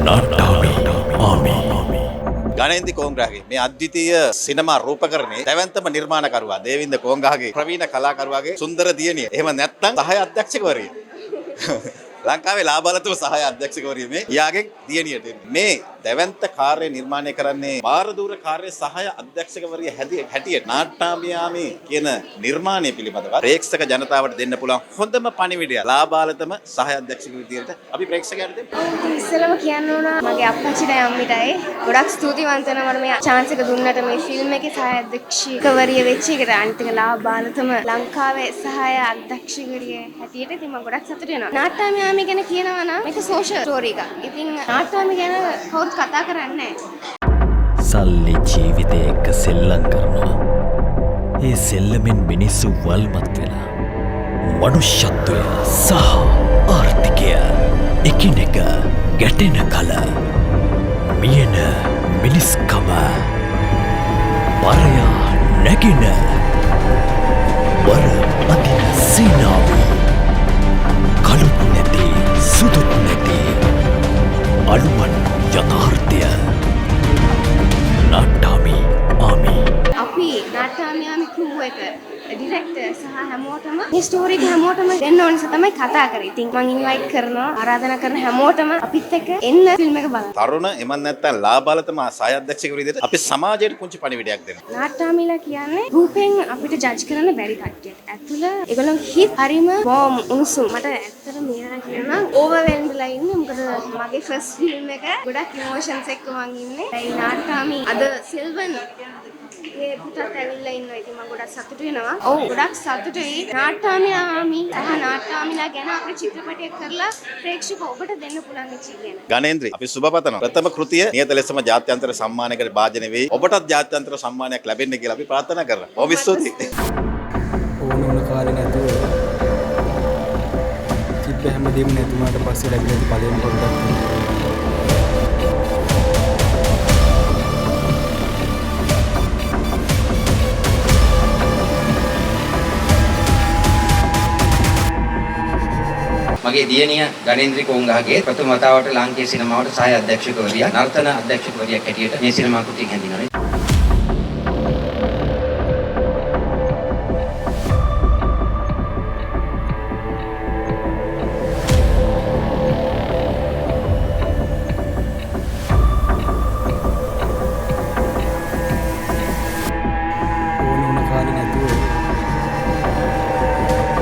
නාට්‍යාමි army ගණේන්ද්‍ර කෝංග්‍රාගේ මේ අද්විතීය සිනමා රූපකරණයේ දැවැන්තම නිර්මාණකරුවා දේවින්ද කෝංගාගේ ප්‍රවීණ කලාකරුවාගේ සුන්දර දියණිය. එහෙම නැත්නම් සහාය අධ්‍යක්ෂකවරිය. ලංකාවේ ලාබාලතුම සහාය අධ්‍යක්ෂකවරිය මේ යාගේ දියණියට මේ දැවැන්ත කාර්ය නිර්මාණය කරන්නේ බාරදූර කාර්ය සහාය අධ්‍යක්ෂකවරිය හැටියට නාට්‍යාමි කියන නිර්මාණය පිළිබඳව ප්‍රේක්ෂක ජනතාවට දෙන්න පුළුවන් හොඳම පණිවිඩය ලාබාලතම සහාය අධ්‍යක්ෂක විදියට අපි ප්‍රේක්ෂකයන්ට දෙමු. ඉස්සෙල්ලම කියන්න ඕන මගේ අප්පච්චිටයි අම්මිටයි ගොඩක් ස්තුතිවන්ත වෙනවා මට මේ chance එක දුන්නට මේ ෆිල්ම් එකේ සහාය අධ්‍යක්ෂකවරිය වෙච්ච එකට අනිත් එක ලාබාලතම ලංකාවේ සහාය අධ්‍යක්ෂකවරිය හැටියට ඉතින් මම ගොඩක් සතුටු වෙනවා. නාට්‍යාමි ගැන කියනවා නම් මේක සෝෂල් ස්ටෝරි එකක්. ඉතින් නාට්‍යාමි ගැන කවුරුත් කතා කරන්නේ නැහැ. සල්ලි ජීවිතය එක්ක සෙල්ලම් කරනවා. ඒ සෙල්ලමෙන් මිනිස්සු වල්මත් වෙලා මනුෂ්‍යත්වය සහ ආර්ථිකය එකිනෙක ගැටෙන කල මියන මිනිස්කම පරයා නැගින වර අදින සීනාව කළුත් නැති සුදුත් නැති අලුවන් යථාර්ථය නාට්‍යාමි ආමි අපි නාට්‍යාමි ක්‍රූ එක ඩිරෙක්ටර් සහ හැමෝටම මේ ස්ටෝරි එක හැමෝටම දෙන්න ඕන නිසා තමයි කතා කරේ. ඉතින් මම ඉන්වයිට් කරනවා ආරාධනා කරන හැමෝටම අපිත් එක්ක එන්න ෆිල්ම් එක බලන්න. තරුණ එමන් නැත්තම් ලාබාලතම සහාය අධ්‍යක්ෂකවරිය විදියට අපි සමාජයට පුංචි පණිවිඩයක් දෙනවා. නාට්‍යාමිලා කියන්නේ රූපෙන් අපිට ජජ් කරන්න බැරි කට්ටියට. ඇතුළ ඒගොල්ලෝ හිත් හරිම බොම් උණුසුම්. මට ඇත්තට මේවා කියනවා ඕවර්වෙල්ම්ඩ්ලා ඉන්නේ. මොකද මගේ ෆස්ට් ෆිල්ම් එක ගොඩක් ඉමෝෂන්ස් එක්ක මං ඉන්නේ. ඒ නාට්‍යාමි අද සිල්වන් ඒ පුතත් ඇවිල්ලා ඉන්නවා. ඉතින් මම ගොඩක් සතුටු වෙනවා. ඔව් ගොඩක් සතුටුයි. නාට්‍යාමි සහ නාට්‍යාමිලා ගැන අපේ චිත්‍රපටයක් කරලා ප්‍රේක්ෂක ඔබට දෙන්න පුළුවන් වෙච්ච කියන. ගණේන්ද්‍ර අපි සුබපතනවා. ප්‍රථම කෘතිය නියත ලෙසම ජාත්‍යන්තර සම්මානයකට භාජනය වෙයි. ඔබටත් ජාත්‍යන්තර සම්මානයක් ලැබෙන්න කියලා අපි ප්‍රාර්ථනා කරනවා. බොහොම ස්තුතියි. ඕන කාලේ නැතුව චිත්ත හැමදේම නැතුණාට පස්සේ ලැබෙන පළවෙනි පොඩ්ඩක් මගේ දියණිය ගණේන්ද්‍ර කෝංගාගේ ප්‍රථම වතාවට ලාංකේය සිනමාවට සහාය අධ්‍යක්ෂකවරියක් නර්තන අධ්‍යක්ෂකවරියක් හැටියට මේ සිනමා කෘතිය හැඳින්වෙනවා. ඕන කාලේ නැතුව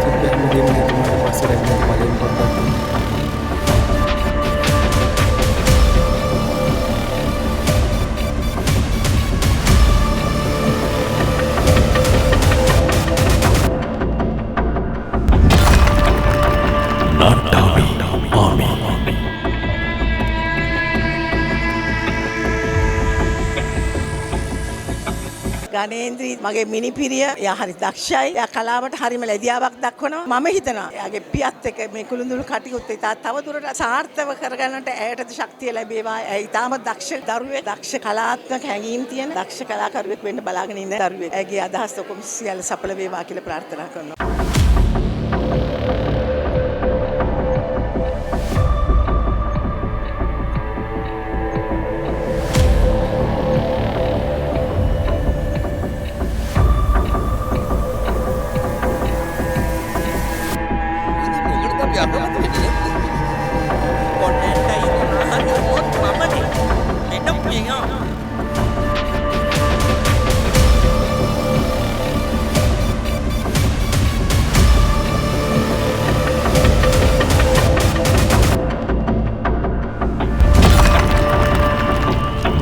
චිත්ත හැමදේම නැතුණාට පස්සේ ලැබෙන පළවෙනි පොඩ්ඩක් නාට්‍යාමි ආමි ගණේන්ද්‍රී මගේ මිනිපිරිය එයා හරි දක්ෂයි. එයා කලාවට හරිම ලැබියාවක් දක්වනවා. මම හිතනවා එයාගේ පියත් එක්ක මේ කුළුඳුළු කටයුත්ත ඉතා තවදුරටත් සාර්ථකව කරගන්නට ඇයටද ශක්තිය ලැබේවා. ඇය ඉතාම දක්ෂ දරුවෙක්, දක්ෂ කලාත්මක හැඟීම් තියෙන දක්ෂ කලාකරුවෙක් වෙන්න බලාගෙන ඉන්න දරුවෙක්. ඇයගේ අදහස් ඔක්කොම සියල්ල සඵල වේවා කියලා ප්‍රාර්ථනා කරනවා.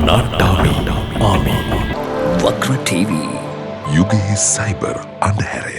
නාට්‍යාමි ආමි වක්‍ර ටීවී යුගයේ සයිබර් අන්ධහැරය